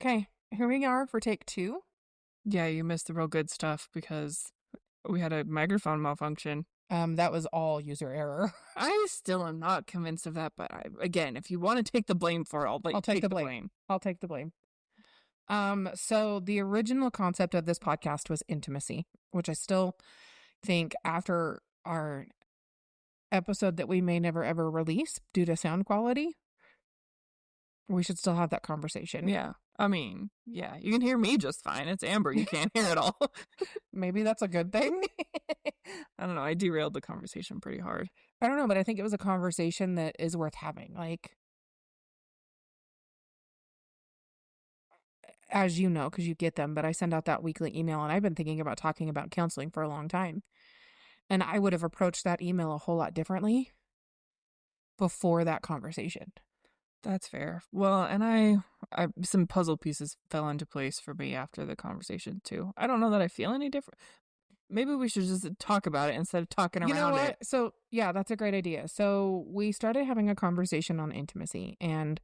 Okay, here we are for take 2. Yeah, you missed the real good stuff because we had a microphone malfunction. That was all user error. I still am not convinced of that, but again, if you want to take the blame for it, I'll let you I'll take take the the blame. blame. I'll take the blame. So the original concept of this podcast was intimacy, which I still think after our episode that we may never ever release due to sound quality, we should still have that conversation. Yeah, I mean, yeah, you can hear me just fine. It's Amber. You can't hear it all. Maybe that's a good thing. I don't know. I derailed the conversation pretty hard. I don't know, but I think it was a conversation that is worth having. Like, as you know, because you get them, but I send out that weekly email, and I've been thinking about talking about counseling for a long time. And I would have approached that email a whole lot differently before that conversation. That's fair. Well, and I some puzzle pieces fell into place for me after the conversation too. I don't know that I feel any different. Maybe we should just talk about it instead of talking You know around what? it. So, yeah, that's a great idea. So, we started having a conversation on intimacy, and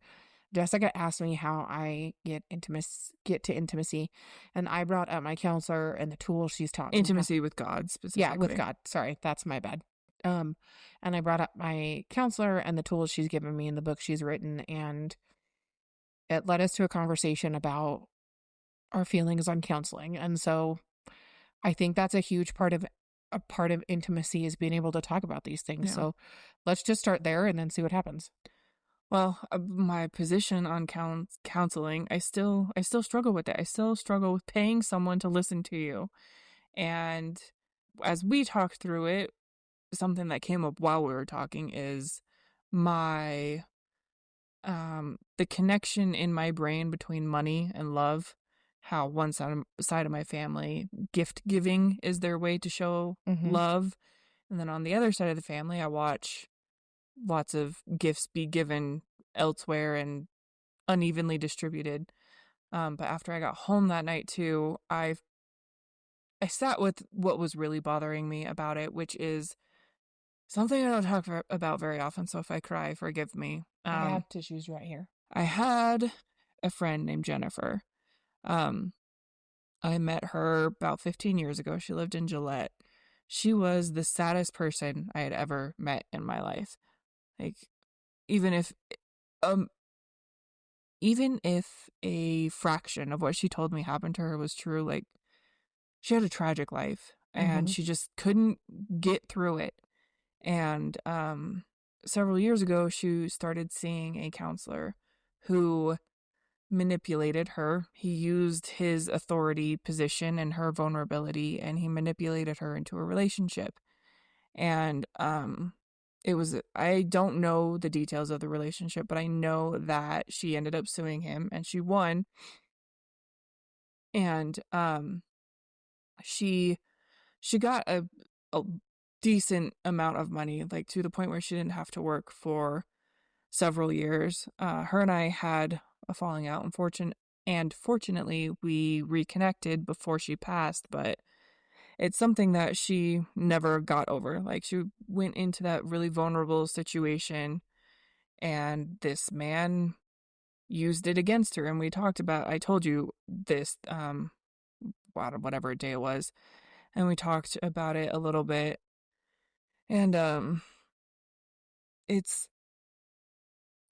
Jessica asked me how I get to intimacy, and I brought up my counselor and the tools she's taught me. Intimacy with God, specifically. Yeah, with God. Sorry, that's my bad. And I brought up my counselor and the tools she's given me in the book she's written, and it led us to a conversation about our feelings on counseling. And so I think that's a huge part of intimacy, is being able to talk about these things. Yeah. So let's just start there and then see what happens. Well, my position on counseling, I still struggle with it. I still struggle with paying someone to listen to you. And as we talked through it, something that came up while we were talking is my the connection in my brain between money and love. How one side of my family, gift giving is their way to show love. And then on the other side of the family, I watch lots of gifts be given elsewhere and unevenly distributed. But after I got home that night too, I sat with what was really bothering me about it, which is something I don't talk about very often. So if I cry, forgive me. I have tissues right here. I had a friend named Jennifer. I met her about 15 years ago. She lived in Gillette. She was the saddest person I had ever met in my life. Like, even if a fraction of what she told me happened to her was true, like, she had a tragic life and she just couldn't get through it. And several years ago, she started seeing a counselor who manipulated her. He used his authority position and her vulnerability, and he manipulated her into a relationship. And I don't know the details of the relationship, but I know that she ended up suing him and she won. And she got a decent amount of money, like to the point where she didn't have to work for several years. Her and I had a falling out, and fortunately we reconnected before she passed, but it's something that she never got over. Like, she went into that really vulnerable situation and this man used it against her. And we talked about, I told you this, whatever day it was, and we talked about it a little bit. And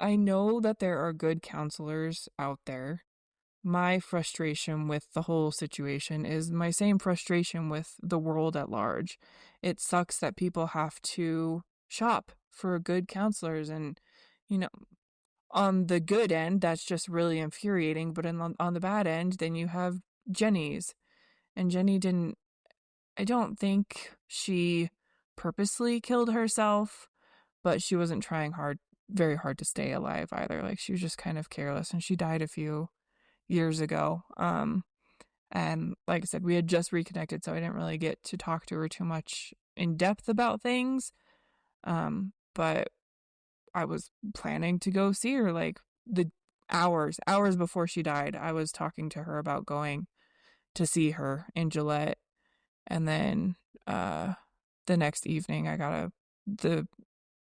I know that there are good counselors out there. My frustration with the whole situation is my same frustration with the world at large. It sucks that people have to shop for good counselors, and, on the good end, that's just really infuriating. But on the bad end, then you have Jenny's. And Jenny I don't think she purposely killed herself, but she wasn't trying very hard to stay alive either. Like, she was just kind of careless, and she died a few years ago. And like I said, we had just reconnected, so I didn't really get to talk to her too much in depth about things. But I was planning to go see her, like, the hours before she died. I was talking to her about going to see her in Gillette. And then the next evening I got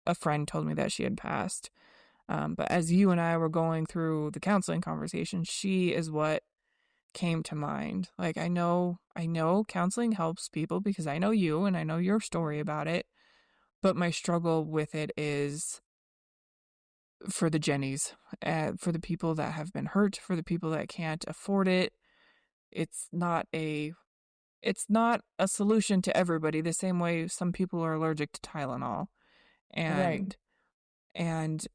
a friend told me that she had passed. But as you and I were going through the counseling conversation, she is what came to mind. Like, I know counseling helps people because I know you and I know your story about it, but my struggle with it is for the Jennies, for the people that have been hurt, for the people that can't afford it. It's not a it's not a solution to everybody the same way some people are allergic to Tylenol. Right. And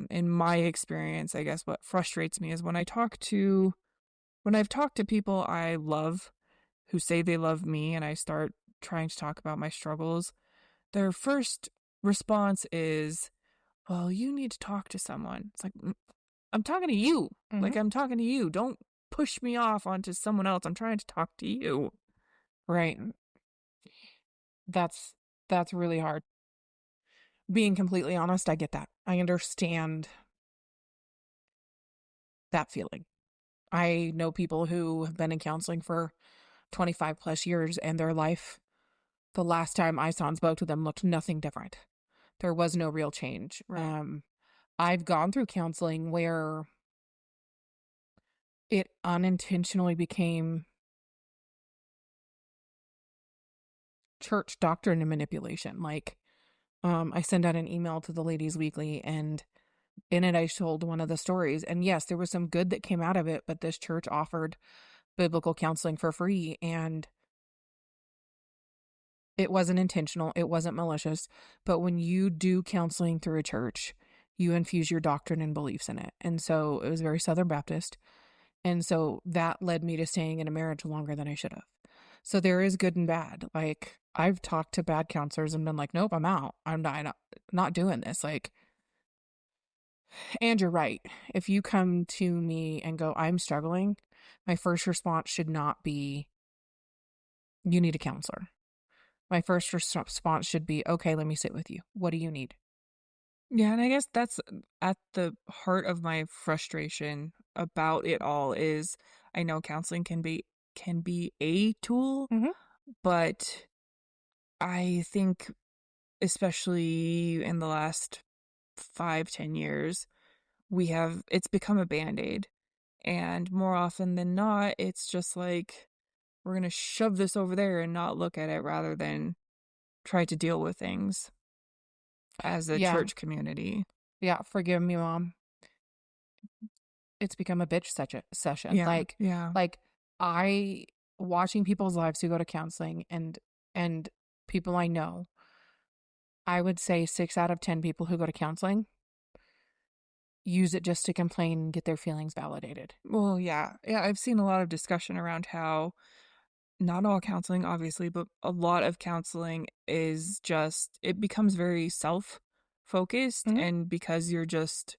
in my experience, I guess what frustrates me is when I've talked to people I love who say they love me and I start trying to talk about my struggles, their first response is, "Well, you need to talk to someone." It's like, I'm talking to you. Mm-hmm. Like, I'm talking to you. Don't push me off onto someone else. I'm trying to talk to you. Right. That's really hard. Being completely honest, I get that. I understand that feeling. I know people who have been in counseling for 25 plus years, and their life, the last time I saw and spoke to them, looked nothing different. There was no real change. Right. I've gone through counseling where it unintentionally became church doctrine and manipulation. Like, I send out an email to the ladies weekly, and in it I told one of the stories. And yes, there was some good that came out of it, but this church offered biblical counseling for free, and it wasn't intentional, it wasn't malicious. But when you do counseling through a church, you infuse your doctrine and beliefs in it. And so it was very Southern Baptist. And so that led me to staying in a marriage longer than I should have. So there is good and bad. Like, I've talked to bad counselors and been like, nope, I'm out. I'm not doing this. Like, and you're right. If you come to me and go, I'm struggling, my first response should not be, you need a counselor. My first response should be, okay, let me sit with you. What do you need? Yeah, and I guess that's at the heart of my frustration about it all is I know counseling can be a tool, Mm-hmm. but I think especially in the last 5-10 years, it's become a band-aid. And more often than not, it's just like we're gonna shove this over there and not look at it rather than try to deal with things as a Yeah. church community. Yeah. Forgive me, Mom. It's become a bitch session. Yeah, yeah. Like I watching people's lives who go to counseling, and people I know, I would say 6 out of 10 people who go to counseling use it just to complain and get their feelings validated. Well, yeah. Yeah, I've seen a lot of discussion around how not all counseling, obviously, but a lot of counseling is just, it becomes very self-focused. Mm-hmm. And because you're just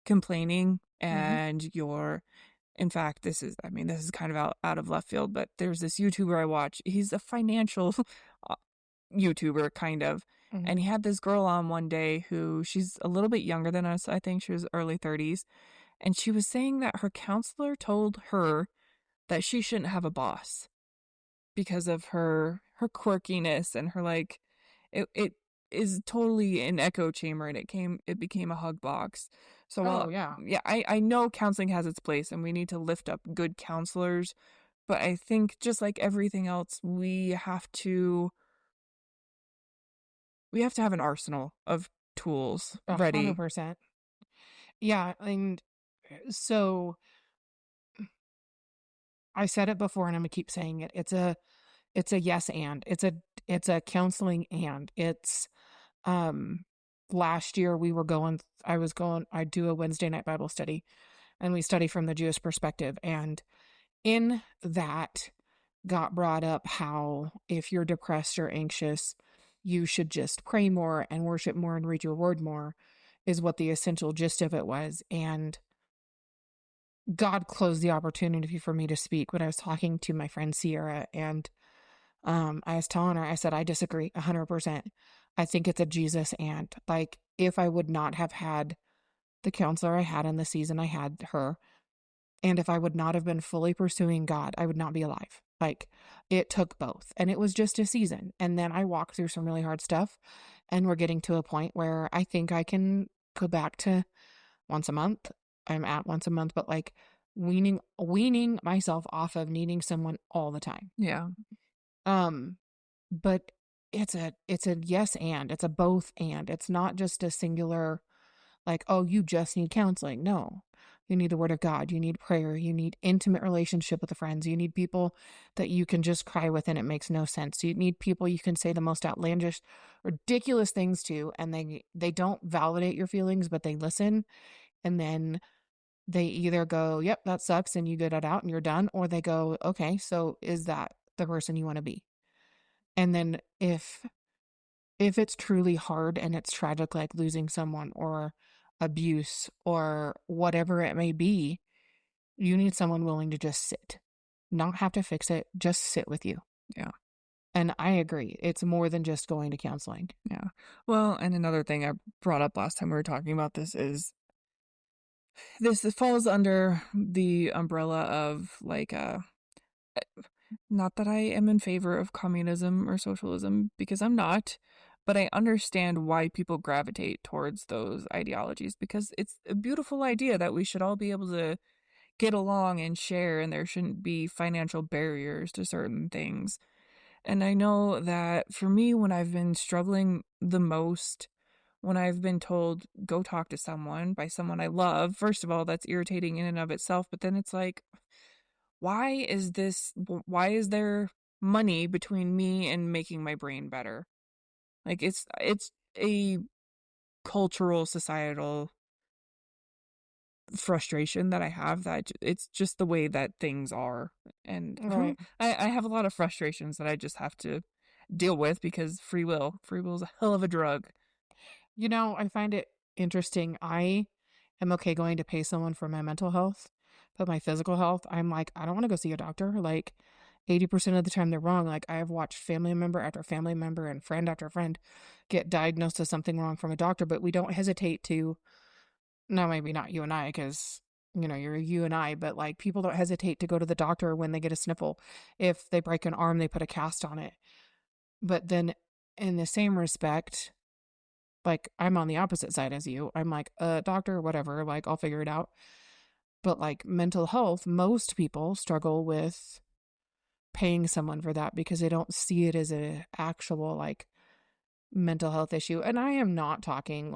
complaining Mm-hmm. and you're, in fact, this is kind of out of left field, but there's this YouTuber I watch. He's a financial uh, YouTuber, kind of. Mm-hmm. And he had this girl on one day who she's a little bit younger than us. I think she was early 30s. And she was saying that her counselor told her that she shouldn't have a boss because of her quirkiness and her, like, it is totally an echo chamber, and it became a hug box. So Oh, while, yeah. yeah, I know counseling has its place and we need to lift up good counselors, but I think just like everything else, we have to have an arsenal of tools A ready. 100%. Yeah. And so I said it before and I'm gonna keep saying it. It's a yes and. It's a counseling and. It's um last year I do a Wednesday night Bible study, and we study from the Jewish perspective, and in that got brought up how if you're depressed or anxious, you should just pray more and worship more and read your word more, is what the essential gist of it was. And God closed the opportunity for me to speak when I was talking to my friend Sierra, and I was telling her, I said, I disagree 100%. I think it's a Jesus and. Like, if I would not have had the counselor I had in the season I had her, and if I would not have been fully pursuing God, I would not be alive. Like, it took both. And it was just a season. And then I walked through some really hard stuff. And we're getting to a point where I think I can go back to once a month. I'm at once a month, but like weaning myself off of needing someone all the time. Yeah. Um, but it's a yes and it's a both and it's not just a singular like, oh, you just need counseling. No. You need the word of God. You need prayer. You need intimate relationship with the friends. You need people that you can just cry with and it makes no sense. You need people you can say the most outlandish, ridiculous things to, and they don't validate your feelings, but they listen. And then they either go, yep, that sucks, and you get it out and you're done, or they go, okay, so is that the person you want to be? And then if it's truly hard and it's tragic, like losing someone or abuse or whatever it may be, you need someone willing to just sit, not have to fix it, just sit with you. Yeah. And I agree. It's more than just going to counseling. Yeah. Well, and another thing I brought up last time we were talking about this is this falls under the umbrella of like not that I am in favor of communism or socialism because I'm not, but I understand why people gravitate towards those ideologies because it's a beautiful idea that we should all be able to get along and share and there shouldn't be financial barriers to certain things. And I know that for me, when I've been struggling the most, when I've been told, go talk to someone by someone I love, first of all, that's irritating in and of itself. But then it's like, why is there money between me and making my brain better? Like it's a cultural, societal frustration that I have that it's just the way that things are. And Right. I have a lot of frustrations that I just have to deal with because free will is a hell of a drug. You know, I find it interesting. I am okay going to pay someone for my mental health, but my physical health, I'm like, I don't want to go see a doctor. Like 80% of the time they're wrong. Like I have watched family member after family member and friend after friend get diagnosed with something wrong from a doctor, but we don't hesitate to, no, maybe not you and I, because you know, you're you and I, but like people don't hesitate to go to the doctor when they get a sniffle. If they break an arm, they put a cast on it. But then in the same respect, like I'm on the opposite side as you. I'm like, doctor, whatever, like I'll figure it out. But like mental health, most people struggle with paying someone for that because they don't see it as a actual like mental health issue. And I am not talking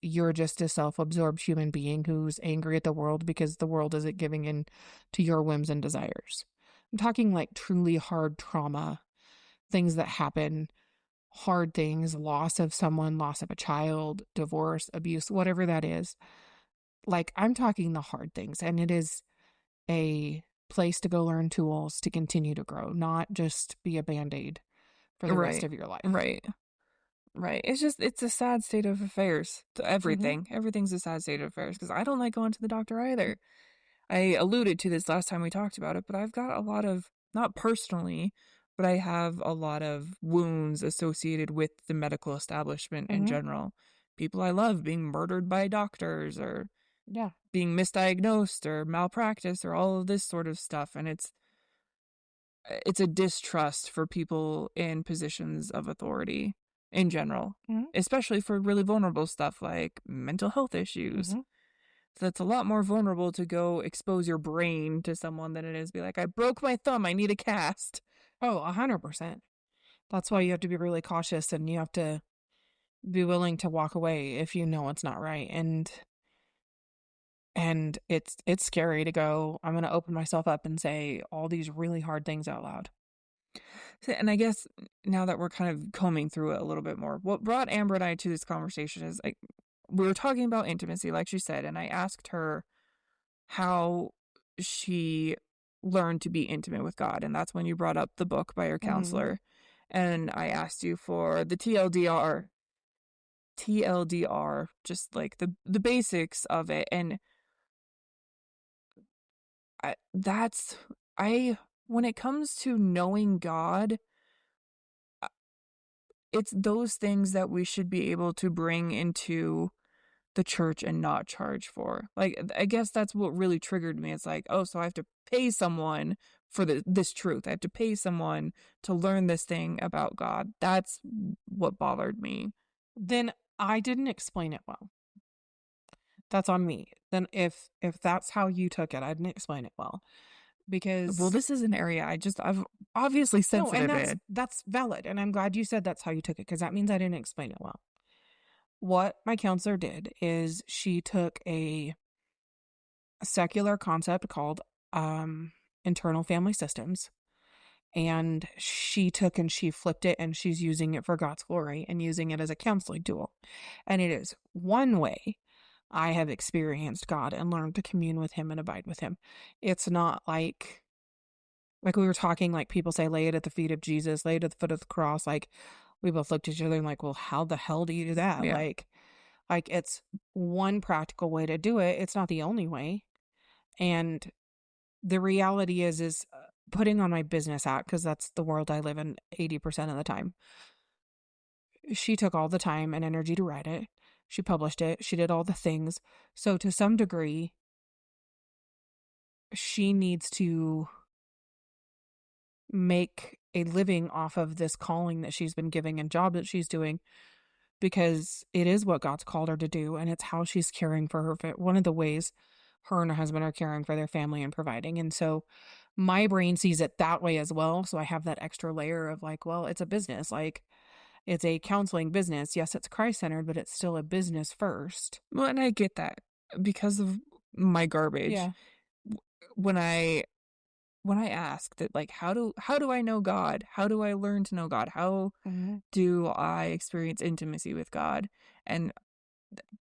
you're just a self-absorbed human being who's angry at the world because the world isn't giving in to your whims and desires. I'm talking like truly hard trauma, things that happen, hard things, loss of someone, loss of a child, divorce, abuse, whatever that is. Like I'm talking the hard things, and it is a place to go learn tools to continue to grow, not just be a band-aid for the rest Right. of your life. Right. Right. It's a sad state of affairs. Mm-hmm. Everything's a sad state of affairs because I don't like going to the doctor either. I alluded to this last time we talked about it, but I've got a lot of, not personally, but I have a lot of wounds associated with the medical establishment in Mm-hmm. general. People I love being murdered by doctors or Yeah. being misdiagnosed or malpractice or all of this sort of stuff. And it's a distrust for people in positions of authority in general, Mm-hmm. especially for really vulnerable stuff like mental health issues. Mm-hmm. So it's a lot more vulnerable to go expose your brain to someone than it is be like, I broke my thumb, I need a cast. Oh, 100%. That's why you have to be really cautious and you have to be willing to walk away if you know it's not right. And it's scary to go, I'm going to open myself up and say all these really hard things out loud. And I guess now that we're kind of combing through it a little bit more, what brought Amber and I to this conversation is like we were talking about intimacy, like she said, and I asked her how she learned to be intimate with God. And that's when you brought up the book by your Mm-hmm. counselor. And I asked you for the TLDR, just like the basics of it. And I, that's, when it comes to knowing God, uh, it's those things that we should be able to bring into the church and not charge for. Like, I guess that's what really triggered me. It's like, oh, so I have to pay someone for this truth. I have to pay someone to learn this thing about God. That's what bothered me. Then I didn't explain it well. That's on me. Then if that's how you took it, I didn't explain it well. Well, Because this is an area I've obviously no, and sensitive in. that's valid. And I'm glad you said that's how you took it, because that means I didn't explain it well. What my counselor did is she took a secular concept called internal family systems, and she took and she flipped it, and she's using it for God's glory and using it as a counseling tool. And it is one way I have experienced God and learned to commune with him and abide with him. It's not like we were talking, like people say, lay it at the feet of Jesus, lay it at the foot of the cross. Like, we both looked at each other and like, well, how the hell do you do that? Yeah. Like it's one practical way to do it. It's not the only way. And the reality is putting on my business hat, because that's the world I live in 80% of the time. She took all the time and energy to write it. She published it. She did all the things. So to some degree, she needs to make a living off of this calling that she's been giving and job that she's doing, because it is what God's called her to do, and it's how she's caring for her. One of the ways her and her husband are caring for their family and providing. And so my brain sees it that way as well. So I have that extra layer of like, well, it's a business. Like, it's a counseling business. Yes, it's Christ-centered, but it's still a business first. Well, and I get that because of my garbage. Yeah. When I ask that, like, how do I know God? How do I learn to know God? How do I experience intimacy with God? And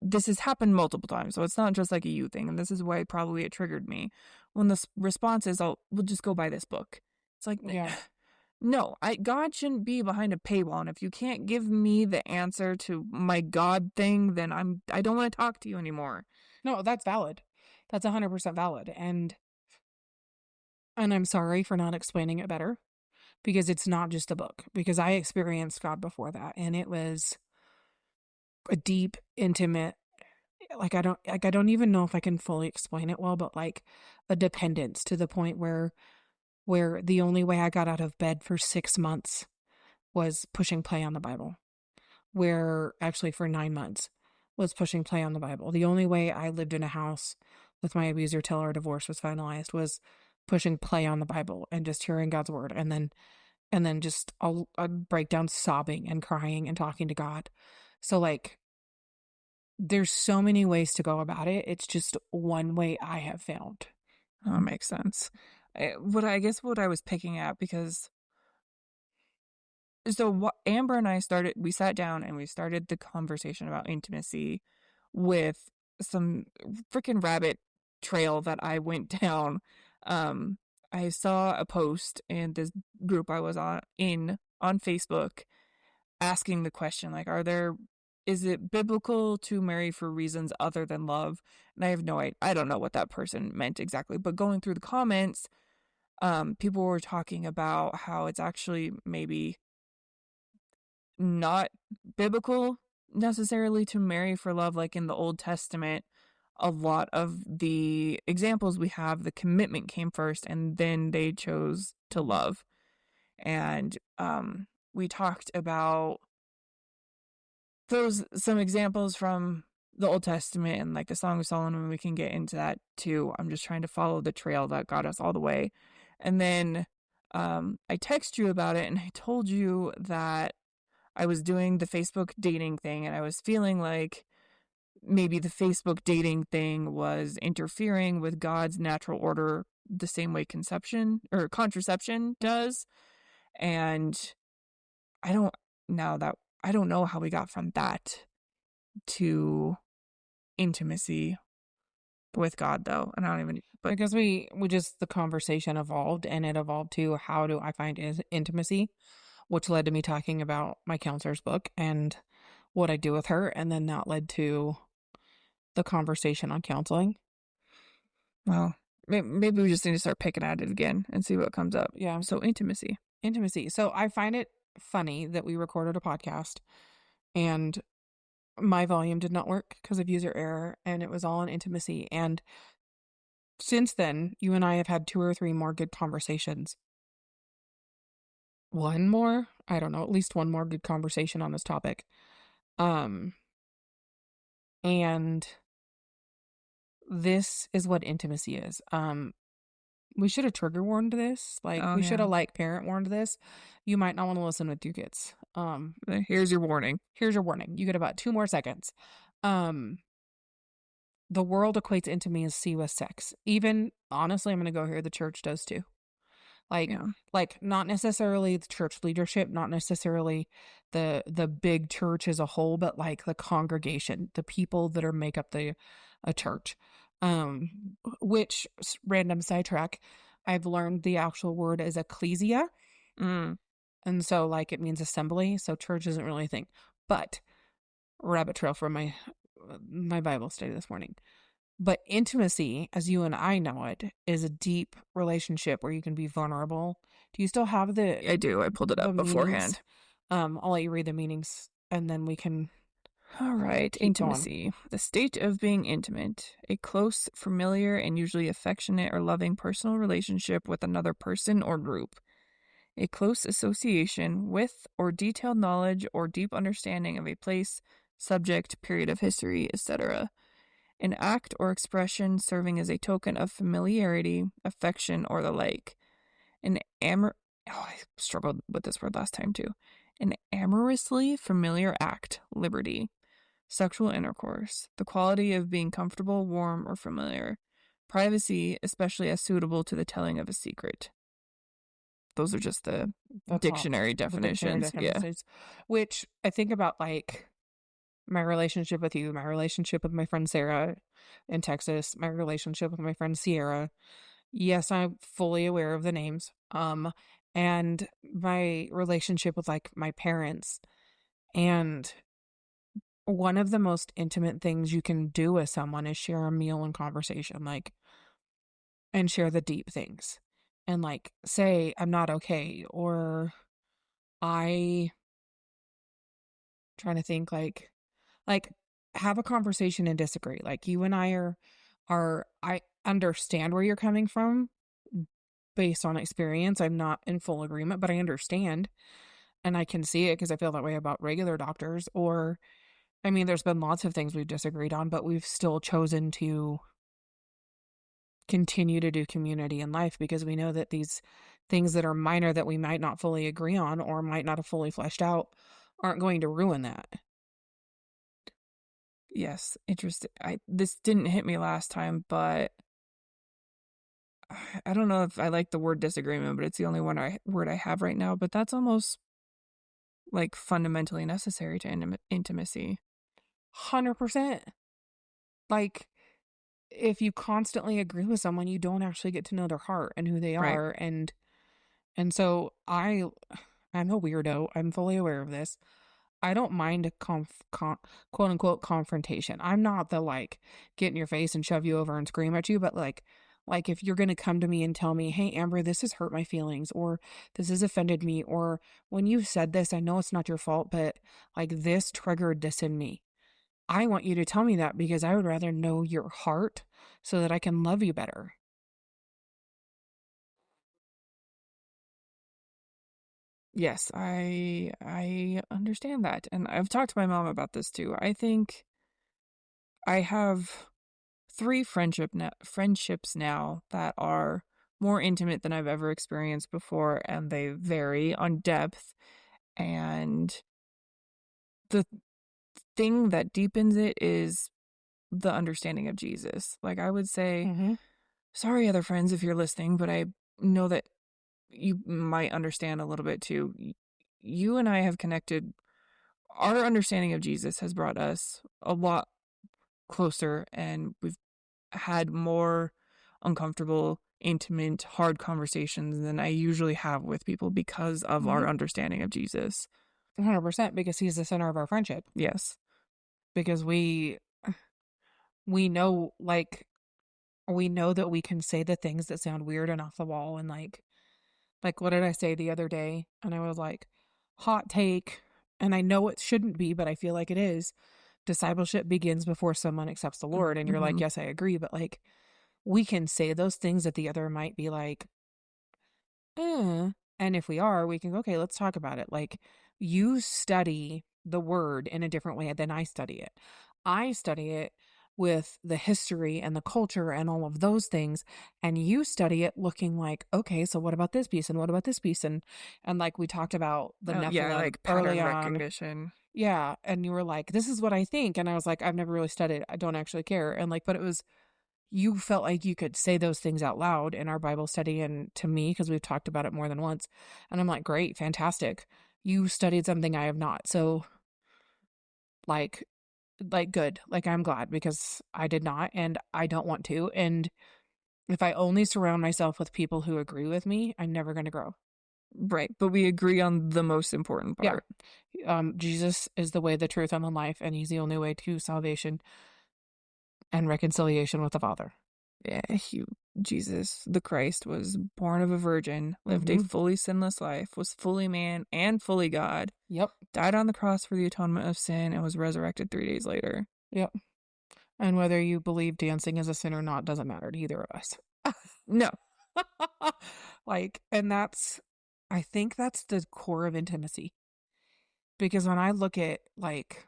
this has happened multiple times, so it's not just like a you thing. And this is why probably it triggered me. When the response is, "Oh, we'll just go buy this book." It's like, Yeah. no, God shouldn't be behind a paywall. And if you can't give me the answer to my God thing, then I don't want to talk to you anymore. No, that's valid. That's 100% valid. And I'm sorry for not explaining it better, because it's not just a book, because I experienced God before that, and it was a deep, intimate, like I don't even know if I can fully explain it well, but like a dependence to the point where the only way I got out of bed for 6 months was pushing play on the Bible. Where actually for 9 months was pushing play on the Bible. The only way I lived in a house with my abuser till our divorce was finalized was pushing play on the Bible and just hearing God's word, and then just I'd break down sobbing and crying and talking to God. So like, there's so many ways to go about it. It's just one way I have found. That makes sense. What I was picking at, because so what Amber and I started, we sat down and we started the conversation about intimacy with some freaking rabbit trail that I went down. I saw a post in this group I was on Facebook asking the question, like, is it biblical to marry for reasons other than love? And I have no idea. I don't know what that person meant exactly, but going through the comments, people were talking about how it's actually maybe not biblical necessarily to marry for love. Like in the Old Testament, a lot of the examples we have, the commitment came first and then they chose to love. And we talked about some examples from the Old Testament and like the Song of Solomon. We can get into that too. I'm just trying to follow the trail that got us all the way. And then I text you about it, and I told you that I was doing the Facebook dating thing, and I was feeling like maybe the Facebook dating thing was interfering with God's natural order the same way conception or contraception does. And I don't know how we got from that to intimacy with God, though. And I don't even, but Because we just, the conversation evolved, and it evolved to, how do I find intimacy, which led to me talking about my counselor's book and what I do with her. And then that led to the conversation on counseling. well, maybe we just need to start picking at it again and see what comes up. Yeah. So intimacy. So I find it funny that we recorded a podcast and my volume did not work because of user error, and it was all on intimacy. And since then, you and I have had 2 or 3 more good conversations. One more? I don't know, at least one more good conversation on this topic. And this is what intimacy is. We should have trigger warned this. Like, Oh, we should yeah. have, like, parent warned this. You might not want to listen with your kids. Here's your warning. Here's your warning. You get about 2 more seconds. Um, the world equates intimacy with sex. Even honestly, I'm gonna go here, the church does too. Like Yeah. like, not necessarily the church leadership, not necessarily the big church as a whole, but, like, the congregation, the people that are make up a church. Which random sidetrack, I've learned the actual word is ecclesia, Mm. and so, like, it means assembly, so church isn't really a thing. But rabbit trail from my Bible study this morning. But intimacy, as you and I know it, is a deep relationship where you can be vulnerable. Do you still have I do. I pulled it the up meanings? beforehand. I'll let you read the meanings and then we can All right. keep going. Intimacy. The state of being intimate. A close, familiar, and usually affectionate or loving personal relationship with another person or group. A close association with or detailed knowledge or deep understanding of a place, subject, period of history, etc. An act or expression serving as a token of familiarity, affection, or the like. An I struggled with this word last time too. An amorously familiar act, liberty. Sexual intercourse, the quality of being comfortable, warm, or familiar. Privacy, especially as suitable to the telling of a secret. Those are just the The top, dictionary the dictionary definitions. Yeah. definitions, which I think about like my relationship with you, my relationship with my friend Sarah in Texas, my relationship with my friend Sierra. Yes, I'm fully aware of the names. And my relationship with like my parents. And one of the most intimate things you can do with someone is share a meal and conversation, like, and share the deep things. And like say, I'm not okay, or I trying to think like have a conversation and disagree. Like you and I are I understand where you're coming from based on experience. I'm not in full agreement, but I understand and I can see it because I feel that way about regular doctors. Or, I mean, there's been lots of things we've disagreed on, but we've still chosen to continue to do community in life because we know that these things that are minor that we might not fully agree on or might not have fully fleshed out aren't going to ruin that. Yes. Interesting. This didn't hit me last time, but I don't know if I like the word disagreement, but it's the only word I have right now. But that's almost like fundamentally necessary to intimacy. 100%. Like, if you constantly agree with someone, you don't actually get to know their heart and who they Right. are. And so I'm a weirdo. I'm fully aware of this. I don't mind a quote unquote confrontation. I'm not the like get in your face and shove you over and scream at you, but like if you're going to come to me and tell me, "Hey Amber, this has hurt my feelings," or "This has offended me," or "When you said this, I know it's not your fault, but like this triggered this in me." I want you to tell me that because I would rather know your heart so that I can love you better. Yes, I understand that. And I've talked to my mom about this too. I think I have three friendships now that are more intimate than I've ever experienced before, and they vary on depth. And the thing that deepens it is the understanding of Jesus. Like I would say, Mhm. sorry, other friends, if you're listening, but I know that you might understand a little bit too. You and I have connected. Our understanding of Jesus has brought us a lot closer, and we've had more uncomfortable, intimate, hard conversations than I usually have with people because of Mhm. our understanding of Jesus. 100% because he's the center of our friendship. Yes. Because we know like we know that we can say the things that sound weird and off the wall and like what did I say the other day? And I was like, hot take, and I know it shouldn't be, but I feel like it is. Discipleship begins before someone accepts the Lord. And you're like, Mm-hmm. yes, I agree. But like, we can say those things that the other might be like, eh. And if we are, we can go, okay, let's talk about it. Like, you study the word in a different way than I study it. I study it with the history and the culture and all of those things, and you study it looking like, okay, so what about this piece and what about this piece, and like we talked about the Oh, yeah, Nephilim like early pattern on. recognition. Yeah, and you were like, this is what I think, and I was like, I've never really studied, I don't actually care, and like, but it was, you felt like you could say those things out loud in our Bible study and to me, because we've talked about it more than once, and I'm like, great, fantastic, you studied something I have not, so like good, like I'm glad, because I did not and I don't want to, and if I only surround myself with people who agree with me, I'm never going to grow. Right, but we agree on the most important Yeah. part. Jesus is the way, the truth, and the life, and he's the only way to salvation and reconciliation with the Father. Yeah, Jesus, the Christ, was born of a virgin, lived a Mm-hmm. fully sinless life, was fully man and fully God, Yep. died on the cross for the atonement of sin, and was resurrected 3 days later. Yep. And whether you believe dancing is a sin or not doesn't matter to either of us. No, Like, and that's, I think that's the core of intimacy. Because when I look at like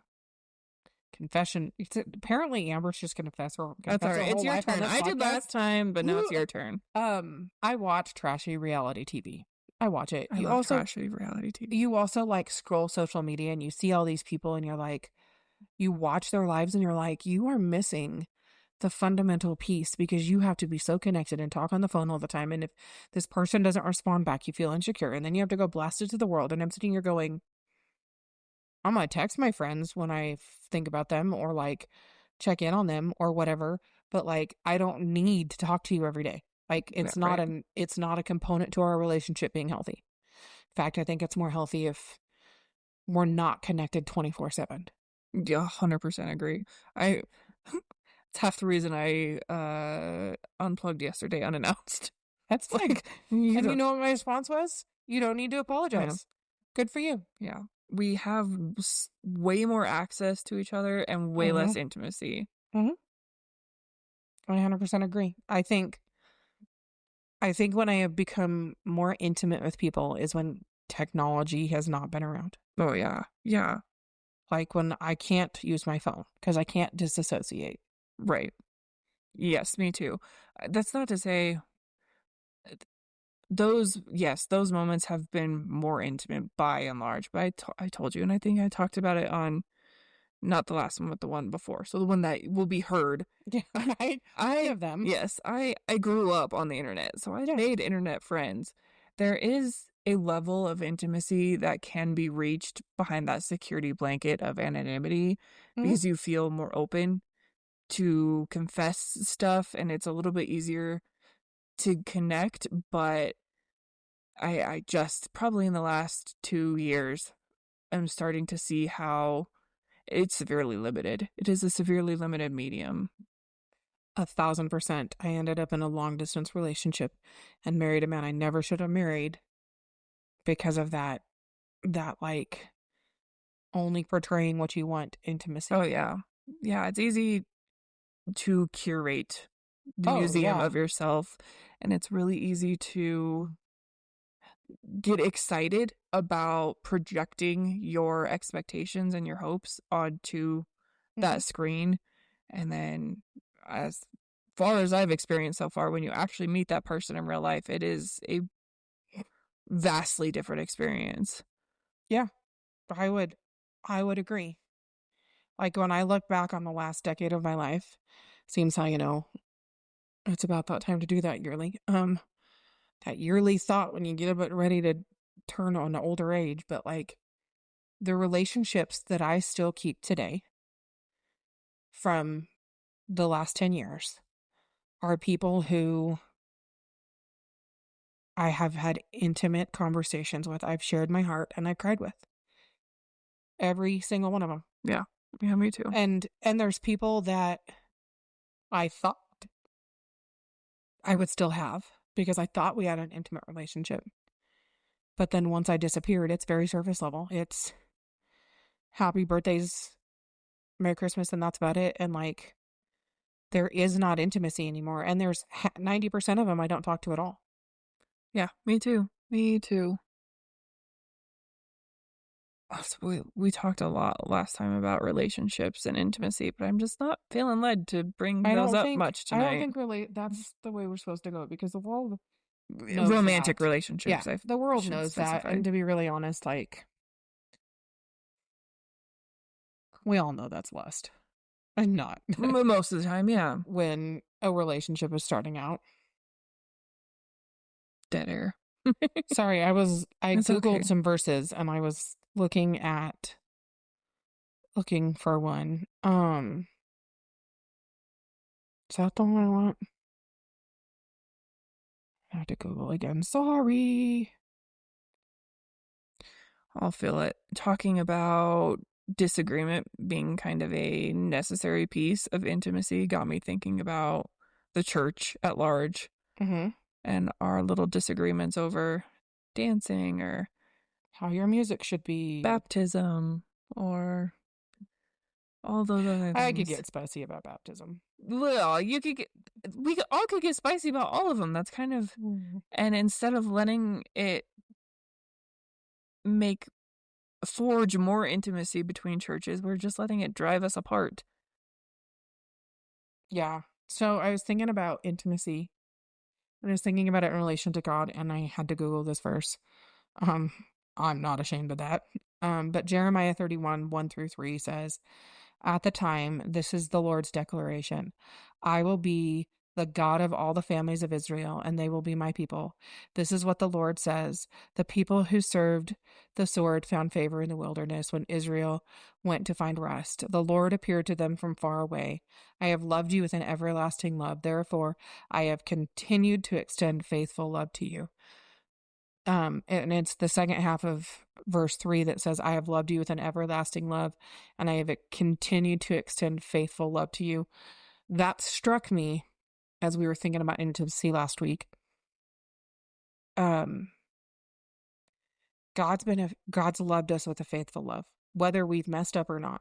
confession, apparently Amber's just gonna that's all confess her right. It's whole your life on turn. this I did podcast. last time, but now it's your turn. I watch trashy reality TV. I watch it. I love trashy reality TV. You also like scroll social media and you see all these people and you're like, you watch their lives and you're like, you are missing the fundamental piece, because you have to be so connected and talk on the phone all the time. And if this person doesn't respond back, you feel insecure. And then you have to go blast it to the world. And I'm sitting here going, I'm going to text my friends when I think about them or like check in on them or whatever. But like, I don't need to talk to you every day. Like Yeah, right. it's not a component to our relationship being healthy. In fact, I think it's more healthy if we're not connected 24/7. Yeah, 100% agree. I it's half the reason I unplugged yesterday unannounced. That's fine. Like, you And you don't, know what my response was? You don't need to yeah, apologize. Good for you. yeah. We have way more access to each other and way Mm-hmm. less intimacy. Mm-hmm. I 100% agree. I think when I have become more intimate with people is when technology has not been around. Oh yeah. Yeah. Like when I can't use my phone because I can't disassociate. Right. Yes, me too. That's not to say those moments have been more intimate by and large, but I told you, and I think I talked about it on not the last one, but the one before. So the one that will be heard. Yeah, right. I I of them. yes, I grew up on the internet, so I Yeah. made internet friends. There is a level of intimacy that can be reached behind that security blanket of anonymity Mm-hmm. because you feel more open to confess stuff and it's a little bit easier to connect, but I just probably in the last 2 years am starting to see how it's severely limited. It is a severely limited medium. 1,000%. I ended up in a long distance relationship and married a man I never should have married because of that like only portraying what you want Oh, intimacy. yeah. Yeah, it's easy to curate the Oh, museum yeah. of yourself, and it's really easy to get excited about projecting your expectations and your hopes onto Mm-hmm. that screen, and then as far as I've experienced so far, when you actually meet that person in real life, it is a vastly different experience. Yeah, I would I would agree. Like when I look back on the last decade of my life, seems how, it's about that time to do that yearly. That yearly thought when you get a bit ready to turn on an older age, but like the relationships that I still keep today from the last 10 years are people who I have had intimate conversations with. I've shared my heart and I've cried with every single one of them. Yeah. Yeah, me too. And there's people that I thought I would still have because I thought we had an intimate relationship. But then once I disappeared, it's very surface level. It's happy birthdays, Merry Christmas, and that's about it. And like, there is not intimacy anymore. And there's 90% of them I don't talk to at all. Yeah, me too. Me too. We talked a lot last time about relationships and intimacy, but I'm just not feeling led to bring those up much I don't tonight. think really that's the way we're supposed to go because the world knows Romantic that. Yeah, relationships, I the world should knows that. specify. And to be really honest, like, we all know that's lust and not Most of the time, yeah. when a relationship is starting out. Dead air. Sorry, I It's Googled okay. some verses and I was looking for one. Is that the one I want? I have to Google again. Sorry. I'll feel it. Talking about disagreement being kind of a necessary piece of intimacy got me thinking about the church at large Mm-hmm. and our little disagreements over dancing or How your music should be. baptism or all those other I could things. get spicy about baptism. Well, all could get spicy about all of them. That's kind of, and instead of letting it make forge more intimacy between churches, we're just letting it drive us apart. Yeah. So I was thinking about intimacy. And I was thinking about it in relation to God, and I had to Google this verse. Um, I'm not ashamed of that. But Jeremiah 31, 1-3 says, at the time, this is the Lord's declaration. I will be the God of all the families of Israel, and they will be my people. This is what the Lord says. The people who served the sword found favor in the wilderness when Israel went to find rest. The Lord appeared to them from far away. I have loved you with an everlasting love. Therefore, I have continued to extend faithful love to you. And it's the second half of verse 3 that says, I have loved you with an everlasting love, and I have continued to extend faithful love to you. That struck me as we were thinking about intimacy last week. God's loved us with a faithful love, whether we've messed up or not.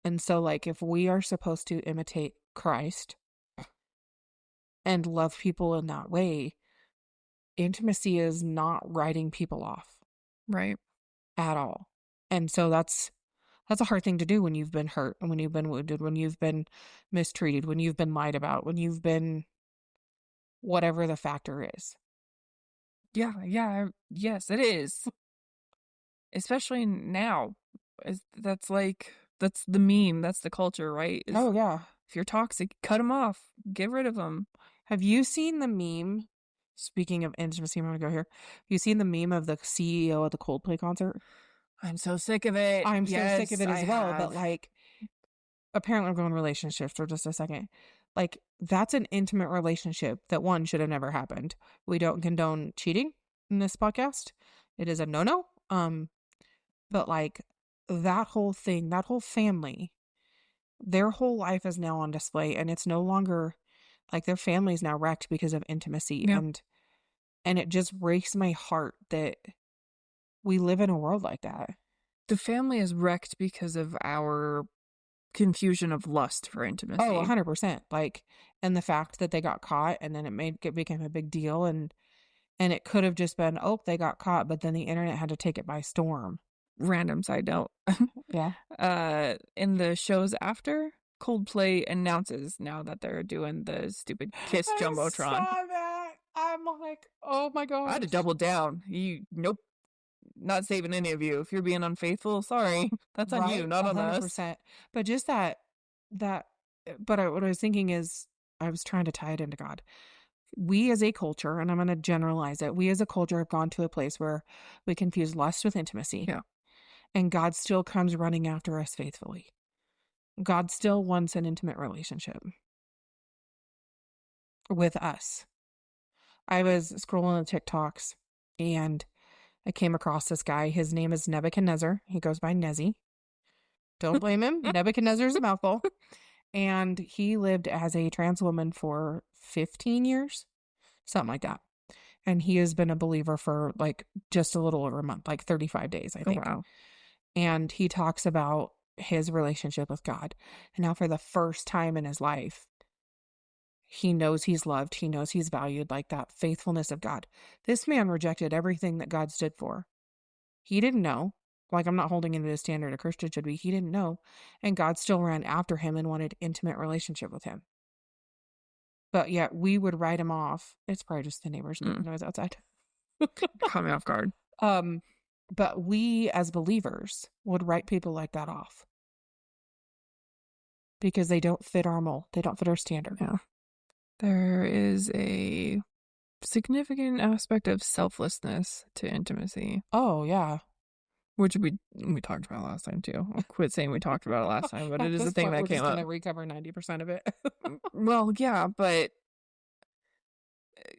And so, like, if we are supposed to imitate Christ and love people in that way, intimacy is not writing people off. Right. At all. And so that's a hard thing to do when you've been hurt, and when you've been wounded, when you've been mistreated, when you've been lied about, when you've been whatever the factor is. Yeah, yes, it is. Especially now. That's the meme, that's the culture, right? Oh, yeah. If you're toxic, cut them off, get rid of them. Have you seen the meme? Speaking of intimacy, I'm going to go here. Have you seen the meme of the CEO at the Coldplay concert? I'm so sick of it. I'm so sick of it as well. Have. But, like, apparently I'm going relationships for just a second. Like, that's an intimate relationship that, one, should have never happened. We don't condone cheating in this podcast. It is a no-no. But, like, that whole thing, that whole family, their whole life is now on display, and it's no longer, like, their family's now wrecked because of intimacy. Yep. And it just breaks my heart that we live in a world like that. The family is wrecked because of our confusion of lust for intimacy. Oh, 100%. Like, and the fact that they got caught, and then it became a big deal, and it could have just been, oh, they got caught, but then the internet had to take it by storm. Random side note. Yeah. In the shows after, Coldplay announces now that they're doing the stupid Kiss Jumbotron. I saw that. I'm like, oh my god. I had to double down. Nope. Not saving any of you. If you're being unfaithful, sorry. That's on you, not 100%. On us. But just what I was thinking is, I was trying to tie it into God. We as a culture, and I'm going to generalize it, we as a culture have gone to a place where we confuse lust with intimacy. Yeah. And God still comes running after us faithfully. God still wants an intimate relationship with us. I was scrolling the TikToks, and I came across this guy. His name is Nebuchadnezzar. He goes by Nezzy. Don't blame him. Nebuchadnezzar's a mouthful. And he lived as a trans woman for 15 years, something like that. And he has been a believer for, like, just a little over a month, like 35 days, I think. Oh, wow. And he talks about his relationship with God. And now, for the first time in his life, he knows he's loved. He knows he's valued, like that faithfulness of God. This man rejected everything that God stood for. He didn't know. Like, I'm not holding him to the standard a Christian should be. He didn't know. And God still ran after him and wanted intimate relationship with him. But yet we would write him off. It's probably just the neighbors making noise outside. Caught me off guard. But we as believers would write people like that off. Because they don't fit our mold. They don't fit our standard. Yeah. There is a significant aspect of selflessness to intimacy. Oh, yeah. Which we talked about last time, too. I'll quit saying we talked about it last time, but it is a thing that came up. We're just going to recover 90% of it. Well, yeah, but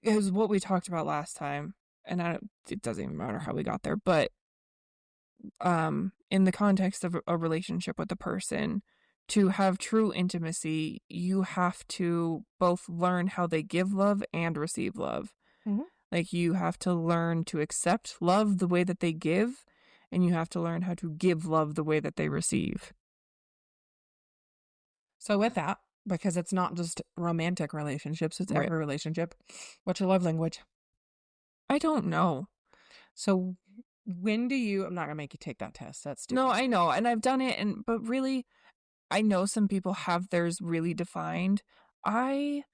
it was what we talked about last time. And it doesn't even matter how we got there. But in the context of a relationship with a person, to have true intimacy, you have to both learn how they give love and receive love. Mm-hmm. Like, you have to learn to accept love the way that they give, and you have to learn how to give love the way that they receive. So with that, because it's not just romantic relationships, it's every relationship. What's your love language? I don't know. So when do you... I'm not going to make you take that test. That's stupid. No, I know. And I've done it, but really... I know some people have theirs really defined. And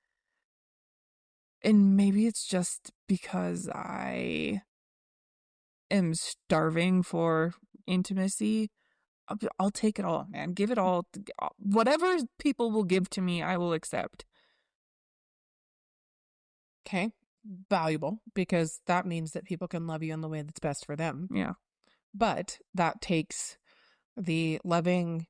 maybe it's just because I am starving for intimacy. I'll take it all, man. Give it all. Whatever people will give to me, I will accept. Okay. Valuable, because that means that people can love you in the way that's best for them. Yeah. But that takes the learning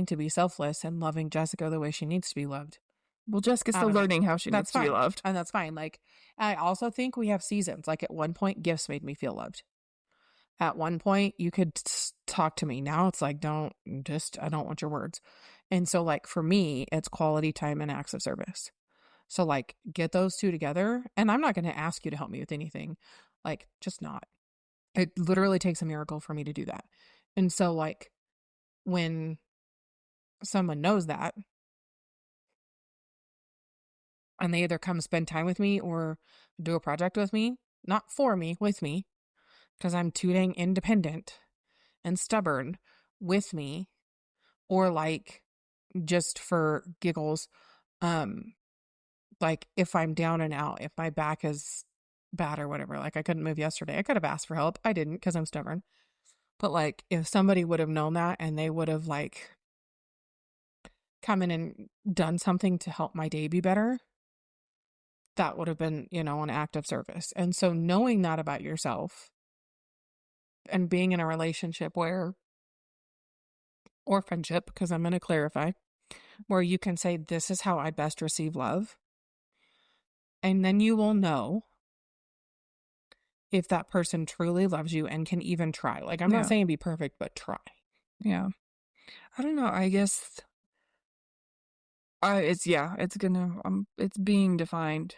to be selfless and loving Jessica the way she needs to be loved. Well, Jessica's still learning how she needs to be loved. And that's fine. Like, I also think we have seasons. Like, at one point, gifts made me feel loved. At one point, you could talk to me. Now it's like, I don't want your words. And so, like, for me, it's quality time and acts of service. So, like, get those two together. And I'm not going to ask you to help me with anything. Like, just not. It literally takes a miracle for me to do that. And so, like, when someone knows that and they either come spend time with me or do a project with me, not for me, with me, because I'm too dang independent and stubborn, with me, or like just for giggles, like if I'm down and out, if my back is bad or whatever, like I couldn't move yesterday, I could have asked for help. I didn't, because I'm stubborn. But like, if somebody would have known that and they would have like come in and done something to help my day be better, that would have been, an act of service. And so knowing that about yourself and being in a relationship or friendship, because I'm going to clarify, where you can say, this is how I best receive love. And then you will know if that person truly loves you and can even try. Like, I'm not saying be perfect, but try. Yeah. I don't know. I guess it's being defined.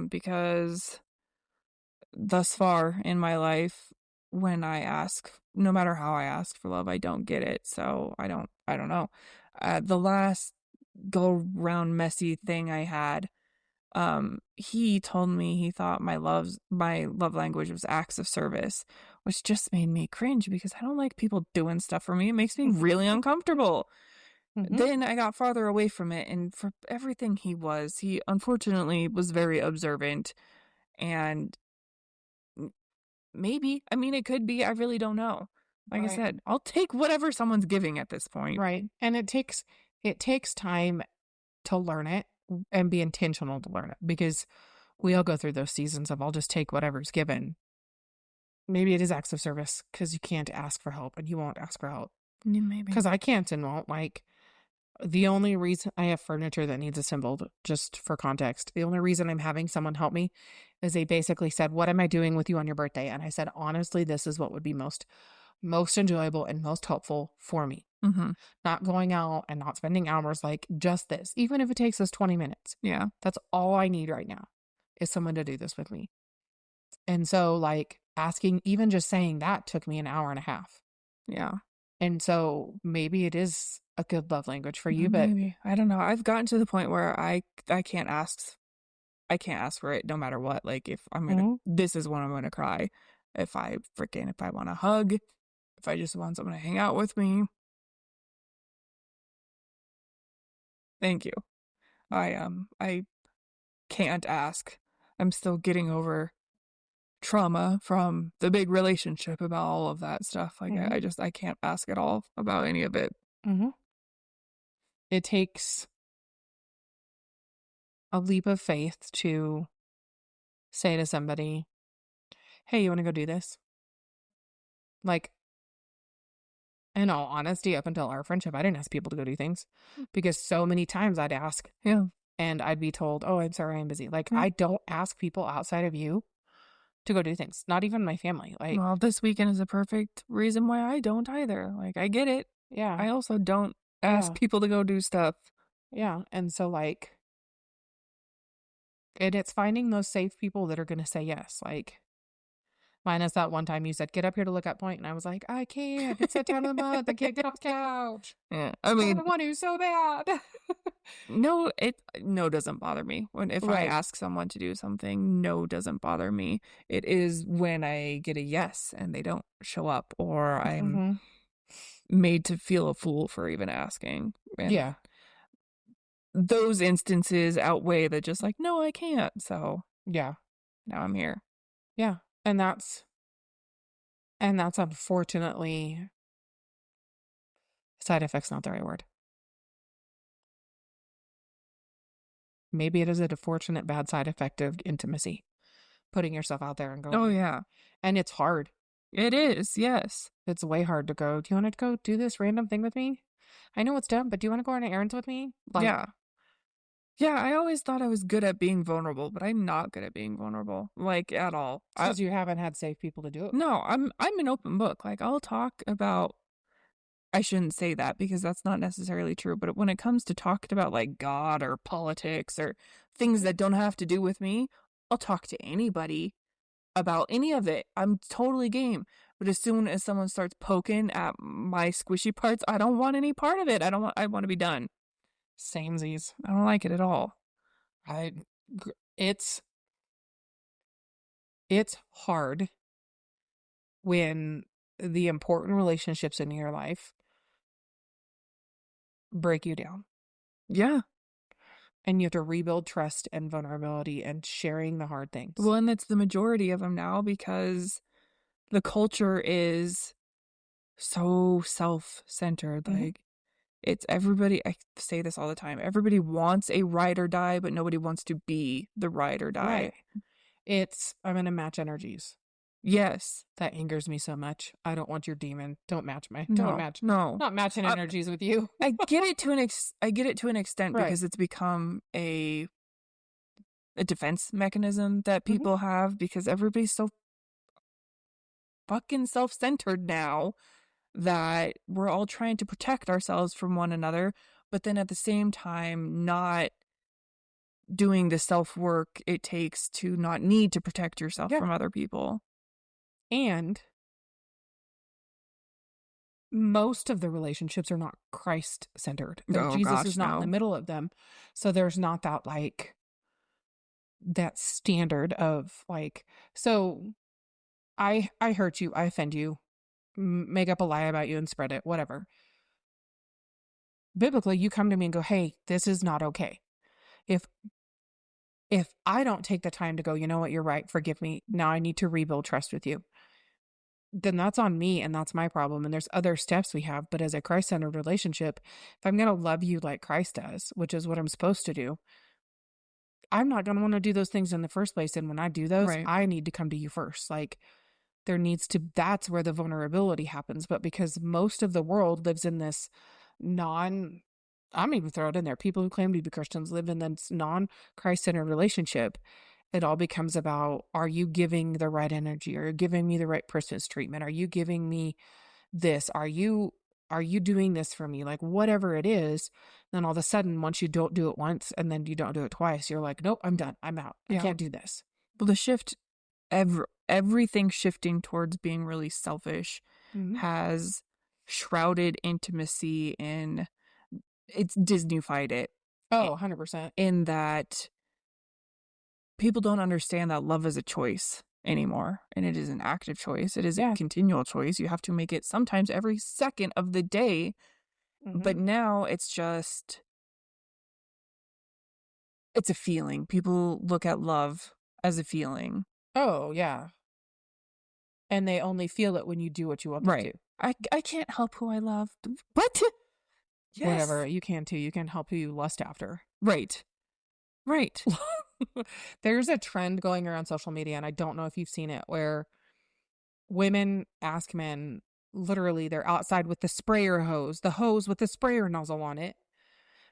Because thus far in my life, when I ask, no matter how I ask for love, I don't get it. So I don't know. The last go round messy thing I had, he told me he thought my love language was acts of service, which just made me cringe because I don't like people doing stuff for me. It makes me really uncomfortable. Mm-hmm. Then I got farther away from it, and for everything he unfortunately was very observant, and maybe, it could be, I really don't know. Like I said, I'll take whatever someone's giving at this point. Right. And it takes time to learn it and be intentional to learn it, because we all go through those seasons of I'll just take whatever's given. Maybe it is acts of service because you can't ask for help and you won't ask for help. Maybe. Because I can't and won't. Like, the only reason I have furniture that needs assembled, just for context, the only reason I'm having someone help me is they basically said, what am I doing with you on your birthday? And I said, honestly, this is what would be most enjoyable and most helpful for me. Mm-hmm. Not going out and not spending hours, like just this, even if it takes us 20 minutes. Yeah. That's all I need right now is someone to do this with me. And so like asking, even just saying that took me an hour and a half. Yeah. And so maybe it is a good love language for you, but maybe. I don't know. I've gotten to the point where I can't ask for it no matter what. Like, if I'm going to, this is when I'm going to cry. If I want a hug, if I just want someone to hang out with me, thank you. I can't ask. I'm still getting over trauma from the big relationship about all of that stuff. Like Mm-hmm. I can't ask at all about any of it. Mm-hmm. It takes a leap of faith to say to somebody, hey, you want to go do this? Like, in all honesty, up until our friendship, I didn't ask people to go do things because so many times I'd ask Yeah. and I'd be told, oh, I'm sorry, I'm busy. Like, Yeah. I don't ask people outside of you to go do things, not even my family. Like, Well, this weekend is a perfect reason why I don't either. Like, I get it. yeah, I also don't ask yeah, people to go do stuff. yeah. And so, like, and it's finding those safe people that are going to say yes. Like, minus that one time you said, get up here to look at point. And I was like, I can't. It's that time of the month. I can't get off the couch. Yeah. I I mean, want to so bad. no doesn't bother me. If I Right. ask someone to do something, no doesn't bother me. It is when I get a yes and they don't show up, or I'm Mm-hmm. made to feel a fool for even asking. And Yeah. those instances outweigh the just like, no, I can't. So Yeah. now I'm here. Yeah. And that's unfortunately, side effect's not the right word. Maybe it is a fortunate bad side effect of intimacy, putting yourself out there and going. Oh, yeah. And it's hard. It is, yes. It's way hard to go, do you want to go do this random thing with me? I know it's dumb, but do you want to go on errands with me? Like, Yeah. Yeah, I always thought I was good at being vulnerable, but I'm not good at being vulnerable, like, at all. because you haven't had safe people to do it. No, I'm an open book. Like, I'll talk about I shouldn't say that because that's not necessarily true, but when it comes to talking about, like, God or politics or things that don't have to do with me, I'll talk to anybody about any of it. I'm totally game. But as soon as someone starts poking at my squishy parts, I don't want any part of it. I want to be done. Samesies. I don't like it at all. It's hard when the important relationships in your life break you down. Yeah. And you have to rebuild trust and vulnerability and sharing the hard things. Well, and that's the majority of them now because the culture is so self-centered. Mhm. Like, it's everybody, I say this all the time, everybody wants a ride or die, but nobody wants to be the ride or die. Right. I'm going to match energies. Yes. That angers me so much. I don't want your demon. Don't match. No. Not matching energies with you. I get it to an extent Right. because it's become a defense mechanism that people have because everybody's so fucking self-centered now that we're all trying to protect ourselves from one another, but then at the same time not doing the self-work it takes to not need to protect yourself from other people. And most of the relationships are not Christ-centered. Jesus is not in the middle of them. So there's not that, like, that standard of, like, so I hurt you, I offend you, make up a lie about you and spread it, whatever. Biblically, you come to me and go, hey, this is not okay. If I don't take the time to go, you know what, you're right, forgive me, now I need to rebuild trust with you, then that's on me and that's my problem. And there's other steps we have. But as a Christ-centered relationship, if I'm going to love you like Christ does, which is what I'm supposed to do, I'm not going to want to do those things in the first place. And when I do those, Right. I need to come to you first. Like, that's where the vulnerability happens. But because most of the world lives in this I'm even throw it in there, people who claim to be Christians live in this non-Christ-centered relationship. It all becomes about, are you giving the right energy? Are you giving me the right person's treatment? Are you giving me this? Are you doing this for me? Like, whatever it is, then all of a sudden, once you don't do it once and then you don't do it twice, you're like, nope, I'm done. I'm out. I can't do this. Well, the shift, everything shifting towards being really selfish has shrouded intimacy in, it's Disney-fied it. Oh, 100%. In that people don't understand that love is a choice. anymore. And it is an active choice. It is a Yeah. continual choice. You have to make it sometimes every second of the day. But now it's just, it's a feeling. People look at love as a feeling. Oh, yeah. And they only feel it when you do what you want them to. Right. I can't help who I love. What? Yes. Whatever. You can too. You can help who you lust after. Right. Right. There's a trend going around social media, and I don't know if you've seen it, where women ask men, literally, they're outside with the sprayer hose, the hose with the sprayer nozzle on it,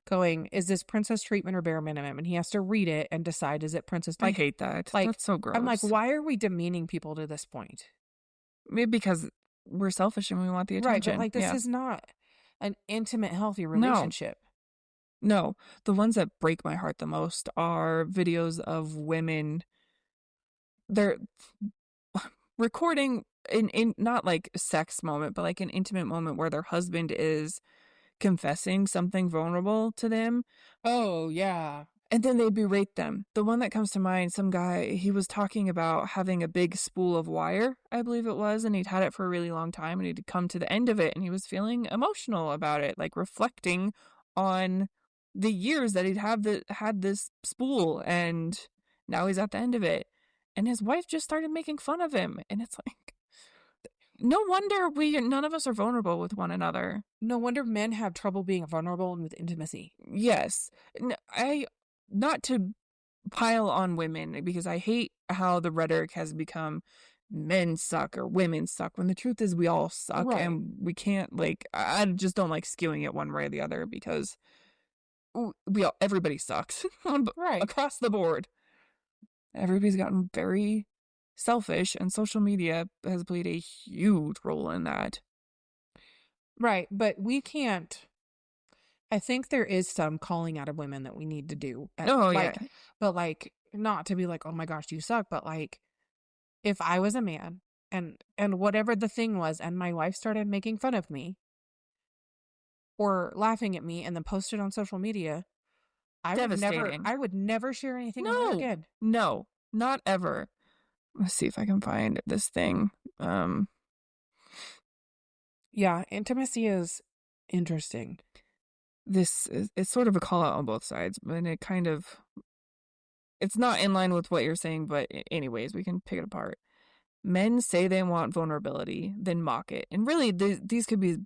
going, is this princess treatment or bare minimum? And he has to read it and decide, is it princess? I hate that. That's so gross. I'm like, why are we demeaning people to this point? Maybe because we're selfish and we want the attention. Right, but like, this is not an intimate, healthy relationship. No. The ones that break my heart the most are videos of women. They're recording in not like a sex moment, but like an intimate moment where their husband is confessing something vulnerable to them. Oh, yeah. And then they berate them. The one that comes to mind, some guy, he was talking about having a big spool of wire, I believe it was, and he'd had it for a really long time, and he'd come to the end of it, and he was feeling emotional about it, like reflecting on the years that he'd had this spool, and now he's at the end of it. And his wife just started making fun of him, and it's like, no wonder none of us are vulnerable with one another. No wonder men have trouble being vulnerable and with intimacy. Yes. Not to pile on women, because I hate how the rhetoric has become men suck or women suck, when the truth is we all suck. Right. And we can't, like, I just don't like skewing it one way or the other, because everybody sucks right across the board. Everybody's gotten very selfish, and social media has played a huge role in that. Right, but we can't. I think there is some calling out of women that we need to do. Yeah. But like, not to be like, oh my gosh, you suck. But like, if I was a man and whatever the thing was, and my wife started making fun of me or laughing at me and then posted on social media, I would never share anything with her again. No, not ever. Let's see if I can find this thing. Yeah, intimacy is interesting. It's sort of a call out on both sides, but it's not in line with what you're saying, but anyways, we can pick it apart. Men say they want vulnerability, then mock it. And really, these could be,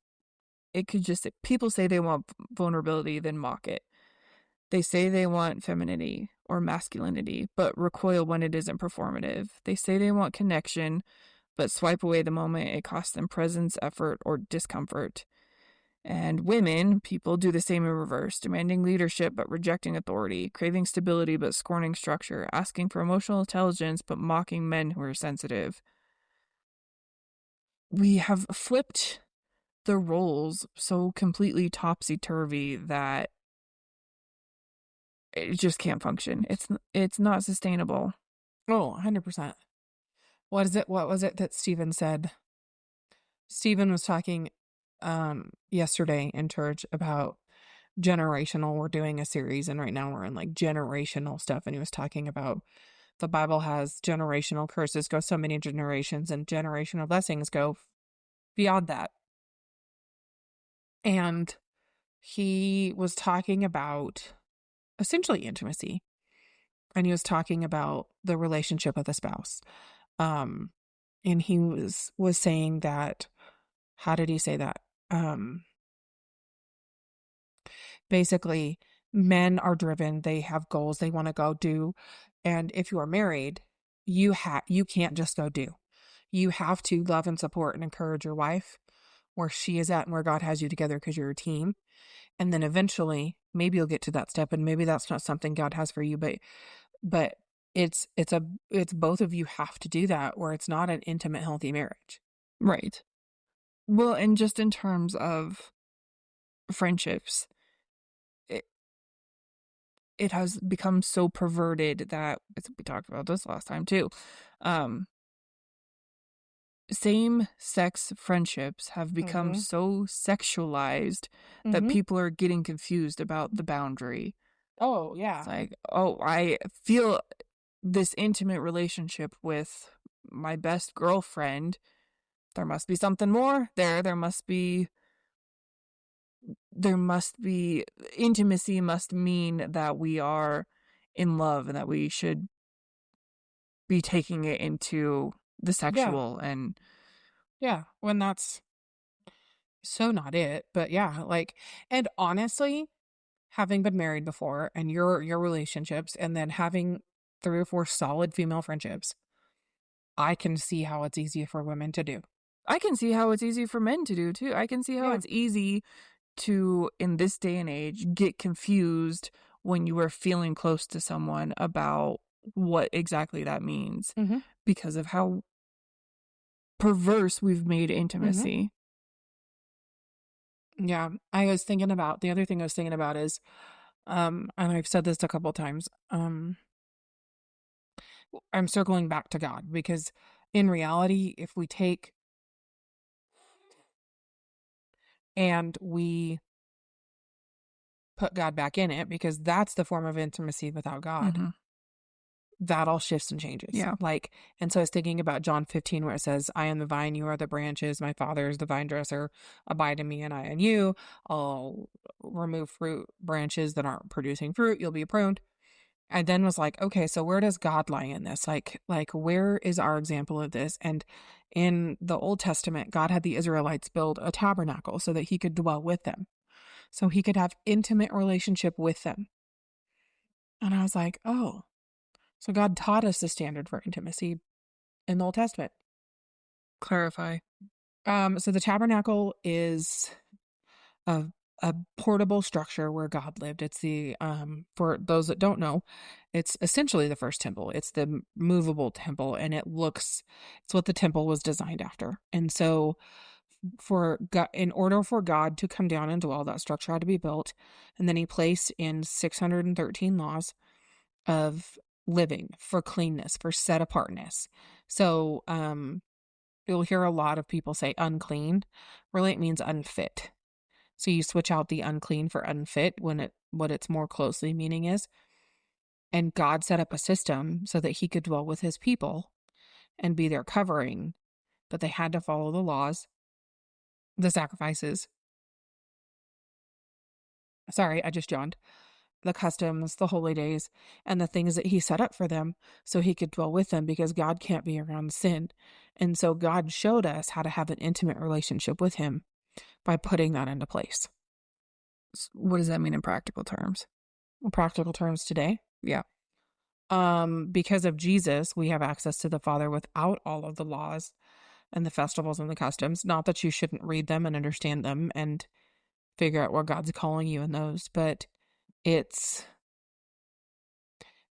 it could just, people say they want vulnerability, then mock it. They say they want femininity or masculinity, but recoil when it isn't performative. They say they want connection, but swipe away the moment it costs them presence, effort, or discomfort. And people do the same in reverse, demanding leadership but rejecting authority, craving stability but scorning structure, asking for emotional intelligence but mocking men who are sensitive. We have flipped the roles so completely topsy-turvy that it just can't function. It's not sustainable. Oh, 100%. What was it that Stephen said? Stephen was talking yesterday in church about generational. We're doing a series, and right now we're in like generational stuff, and he was talking about the Bible has generational curses go so many generations, and generational blessings go beyond that. And he was talking about essentially intimacy, and he was talking about the relationship with a spouse, and he was saying that, how did he say that? Basically, men are driven, they have goals they want to go do, and if you are married, you can't just go do. You have to love and support and encourage your wife where she is at and where God has you together, because you're a team. And then eventually, maybe you'll get to that step, and maybe that's not something God has for you, but it's both of you have to do that, or it's not an intimate, healthy marriage. Right. Well, and just in terms of friendships, it has become so perverted that, we talked about this last time too, same-sex friendships have become so sexualized that people are getting confused about the boundary. Oh, yeah. It's like, oh, I feel this intimate relationship with my best girlfriend, there must be something more there. There must be intimacy must mean that we are in love and that we should be taking it into the Yeah. sexual. And Yeah. When that's so not it. But yeah, like, and honestly, having been married before and your relationships and then having 3 or 4 solid female friendships, I can see how it's easy for women to do. I can see how it's easy for men to do too. I can see how Yeah. it's easy to, in this day and age, get confused when you are feeling close to someone about what exactly that means Mhm. because of how perverse we've made Mhm. intimacy. Yeah. I was thinking about the other thing I was thinking about is and I've said this a couple times. I'm circling back to God because in reality, if we take and we put God back in it, because that's the form of intimacy without God, Mm-hmm. that all shifts and changes. Yeah. Like, and so I was thinking about John 15, where it says, I am the vine, you are the branches, my father is the vine dresser, abide in me, and I in you. I'll remove fruit branches that aren't producing fruit, you'll be pruned. I then was like, okay, so where does God lie in this? Like where is our example of this? And in the Old Testament, God had the Israelites build a tabernacle so that he could dwell with them, so he could have intimate relationship with them. And I was like, oh, so God taught us the standard for intimacy in the Old Testament. Clarify. So the tabernacle is a a portable structure where God lived. It's the for those that don't know, it's essentially the first temple. It's the movable temple, and it's what the temple was designed after. And so for God, in order for God to come down and dwell, that structure had to be built, and then he placed in 613 laws of living for cleanness, for set apartness. So you'll hear a lot of people say unclean. Really, it means unfit. So you switch out the unclean for unfit when what its more closely meaning is. And God set up a system so that he could dwell with his people and be their covering, but they had to follow the laws, the sacrifices. Sorry, I just yawned. The customs, the holy days, and the things that he set up for them so he could dwell with them, because God can't be around sin. And so God showed us how to have an intimate relationship with him by putting that into place. What does that mean in practical terms? In practical terms today, Yeah. because of Jesus, we have access to the Father without all of the laws and the festivals and the customs. Not that you shouldn't read them and understand them and figure out where God's calling you in those, but it's,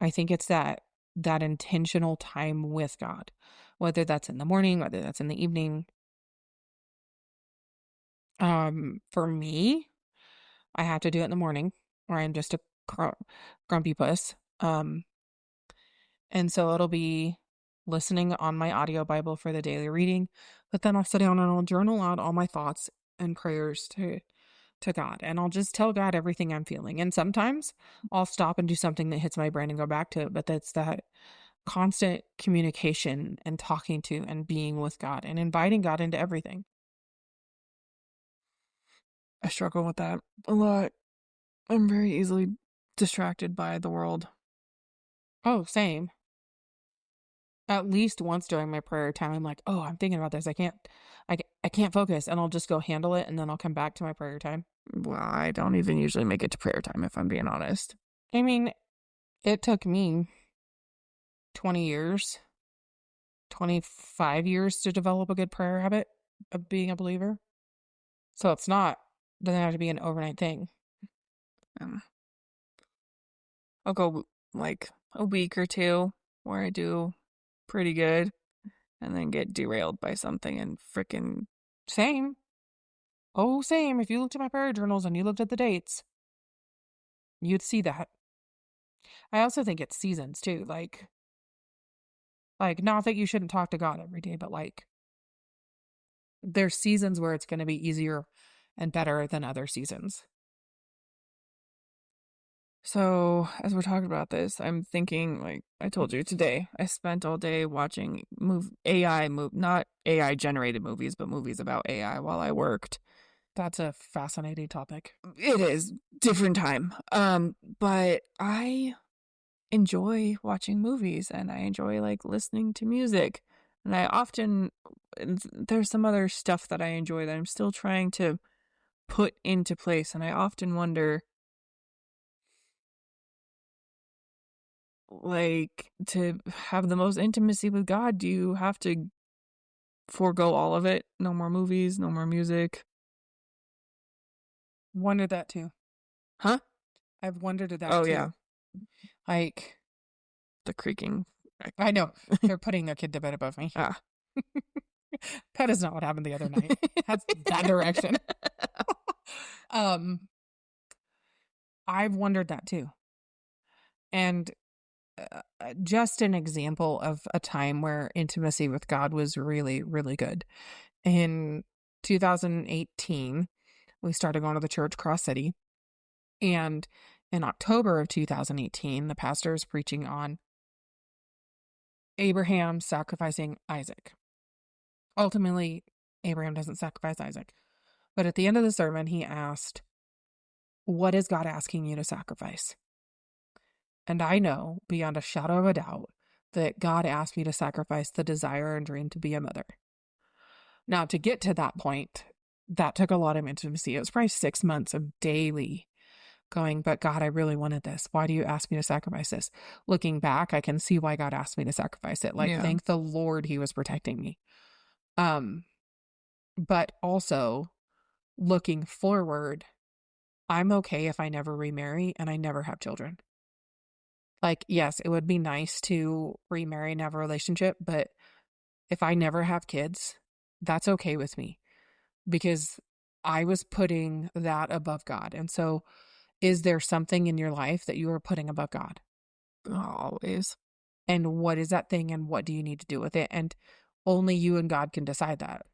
I think it's that intentional time with God, whether that's in the morning, whether that's in the evening. For me, I have to do it in the morning, or I'm just a grumpy puss. And so it'll be listening on my audio Bible for the daily reading, but then I'll sit down and I'll journal out all my thoughts and prayers to God. And I'll just tell God everything I'm feeling. And sometimes I'll stop and do something that hits my brain and go back to it. But that's that constant communication and talking to and being with God and inviting God into everything. I struggle with that a lot. I'm very easily distracted by the world. Oh, same. At least once during my prayer time, I'm like, oh, I'm thinking about this. I can't focus, and I'll just go handle it, and then I'll come back to my prayer time. Well, I don't even usually make it to prayer time, if I'm being honest. I mean, it took me 20 years, 25 years to develop a good prayer habit of being a believer. So doesn't have to be an overnight thing. Um, I'll go like a week or two where I do pretty good and then get derailed by something and frickin' Same. Oh, same. If you looked at my prayer journals and you looked at the dates, you'd see that. I also think it's seasons too. Like not that you shouldn't talk to God every day, but like there's seasons where it's going to be easier and better than other seasons. So, as we're talking about this, I'm thinking, like I told you today, I spent all day watching not AI generated movies, but movies about AI while I worked. That's a fascinating topic. It is different time. But I enjoy watching movies and I enjoy like listening to music. And there's some other stuff that I enjoy that I'm still trying to put into place. And I often wonder, like, to have the most intimacy with God, do you have to forego all of it? No more movies, no more music. Wondered that too. Huh? I've wondered that Oh, too. yeah. Like, The creaking. I know they're putting their kid to bed above me. Ah. That is not what happened the other night. That's that direction. I've wondered that too. And just an example of a time where intimacy with God was really, really good. In 2018, we started going to the church Cross City. And in October of 2018, the pastor is preaching on Abraham sacrificing Isaac. Ultimately, Abraham doesn't sacrifice Isaac. But at the end of the sermon, he asked, "What is God asking you to sacrifice?" And I know, beyond a shadow of a doubt, that God asked me to sacrifice the desire and dream to be a mother. Now, to get to that point, that took a lot of intimacy. It was probably 6 months of daily going, but God, I really wanted this. Why do you ask me to sacrifice this? Looking back, I can see why God asked me to sacrifice it. Like, Yeah. thank the Lord he was protecting me. But also, looking forward, I'm okay if I never remarry and I never have children. Like, yes, it would be nice to remarry and have a relationship, but if I never have kids, that's okay with me because I was putting that above God. And so, is there something in your life that you are putting above God? Always. And what is that thing and what do you need to do with it? And only you and God can decide that.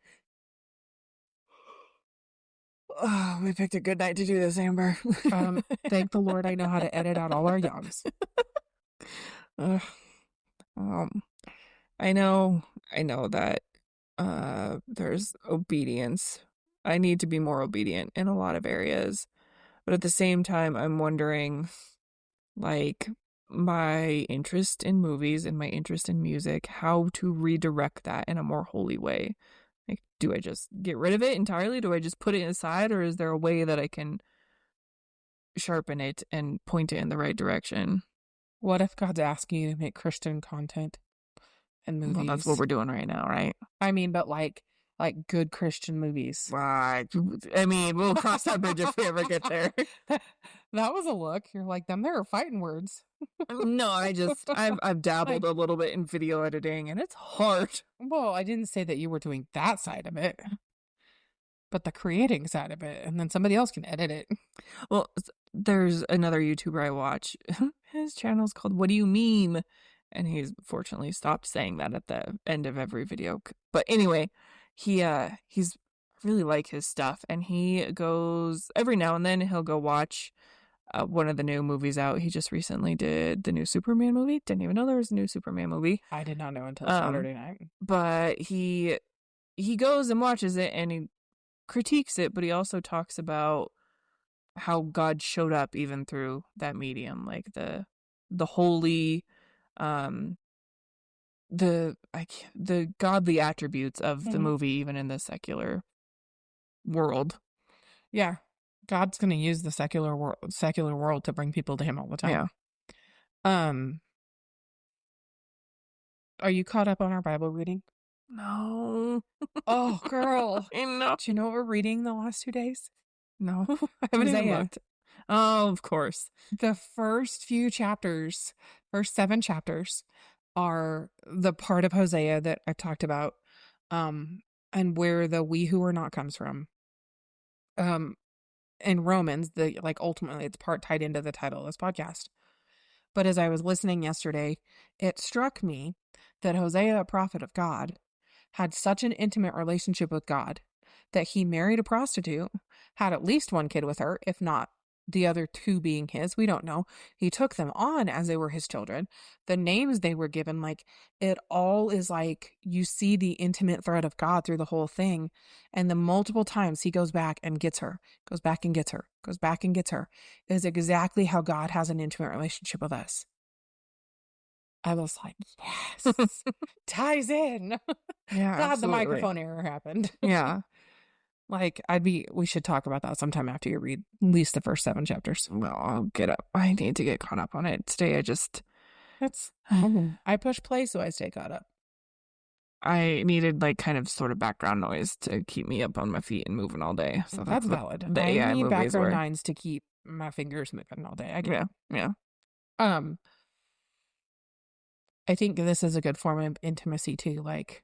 Oh, we picked a good night to do this, Amber. Thank the Lord I know how to edit out all our yawns. I know that there's obedience. I need to be more obedient in a lot of areas. But at the same time, I'm wondering, like, my interest in movies and my interest in music, how to redirect that in a more holy way. Like, do I just get rid of it entirely? Do I just put it aside? Or is there a way that I can sharpen it and point it in the right direction? What if God's asking you to make Christian content and movies? Well, that's what we're doing right now, right? I mean, but like good Christian movies. Right. I mean, we'll cross that bridge if we ever get there. That was a look. You're like, them there are fighting words. No, I've dabbled a little bit in video editing and it's hard. Well, I didn't say that you were doing that side of it, but the creating side of it, and then somebody else can edit it. Well, there's another YouTuber I watch. His channel is called What Do You Mean? And he's fortunately stopped saying that at the end of every video. But anyway, he's really like his stuff, and he goes every now and then he'll go watch one of the new movies out. He just recently did the new Superman movie. Didn't even know there was a new Superman movie. I did not know until Saturday night. But he goes and watches it and he critiques it, but he also talks about how God showed up even through that medium, like the holy, the godly attributes of the movie, even in the secular world. Yeah, God's going to use the secular world to bring people to Him all the time. Yeah. Are you caught up on our Bible reading? No. Oh, girl. I know. Do you know what we're reading the last 2 days? No, I haven't even looked. Oh, of course. The first 7 chapters are the part of Hosea that I talked about, and where the "we who are not" comes from. In Romans, ultimately it's part tied into the title of this podcast. But as I was listening yesterday, it struck me that Hosea, a prophet of God, had such an intimate relationship with God that he married a prostitute, had at least one kid with her, if not the other two being his. We don't know. He took them on as they were his children. The names they were given, like, it all is like you see the intimate thread of God through the whole thing. And the multiple times he goes back and gets her, goes back and gets her, goes back and gets her, is exactly how God has an intimate relationship with us. I was like, yes, ties in. Yeah, God, the absolutely. microphone error happened. Yeah. Like, we should talk about that sometime after you read at least the first 7 chapters. Well, I'll get up. I need to get caught up on it. Today I push play so I stay caught up. I needed like kind of sort of background noise to keep me up on my feet and moving all day. So That's valid. The I AI need movies background were. lines to keep my fingers moving all day. I get it. Yeah. I think this is a good form of intimacy too, like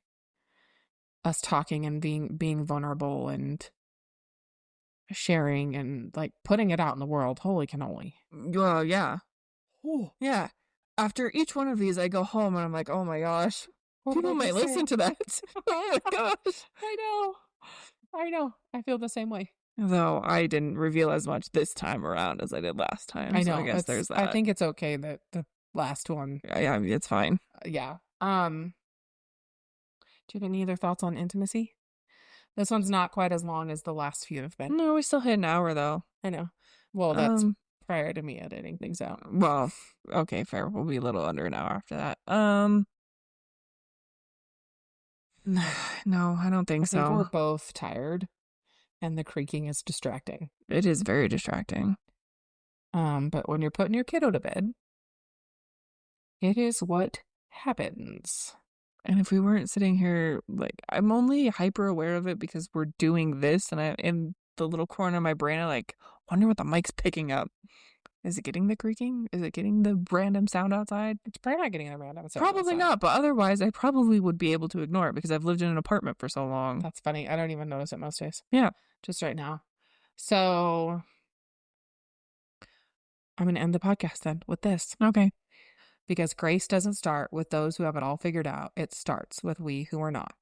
us talking and being vulnerable and sharing and like putting it out in the world. Holy cannoli. Well, yeah. Ooh. Yeah. After each one of these, I go home and I'm like, oh my gosh, people might listen to that. Oh my gosh. I know. I feel the same way. Though I didn't reveal as much this time around as I did last time. I know. So I guess there's that. I think it's okay that the last one. Yeah, it's fine. Yeah. Do you have any other thoughts on intimacy? This one's not quite as long as the last few have been. No, we still hit an hour though. I know. Well, that's prior to me editing things out. Well, okay, fair. We'll be a little under an hour after that. No, I don't think so. I think we're both tired, and the creaking is distracting. It is very distracting. But when you're putting your kiddo to bed, it is what happens. And if we weren't sitting here, like, I'm only hyper aware of it because we're doing this, and I in the little corner of my brain, I like wonder what the mic's picking up. Is it getting the creaking? Is it getting the random sound outside? It's probably not getting the random sound. Probably not, but otherwise, I probably would be able to ignore it because I've lived in an apartment for so long. That's funny. I don't even notice it most days. Yeah. Just right now. So I'm going to end the podcast then with this. Okay. Because grace doesn't start with those who have it all figured out. It starts with we who are not.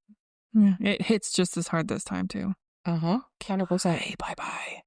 Yeah. It hits just as hard this time, too. 100%. Hey, bye-bye.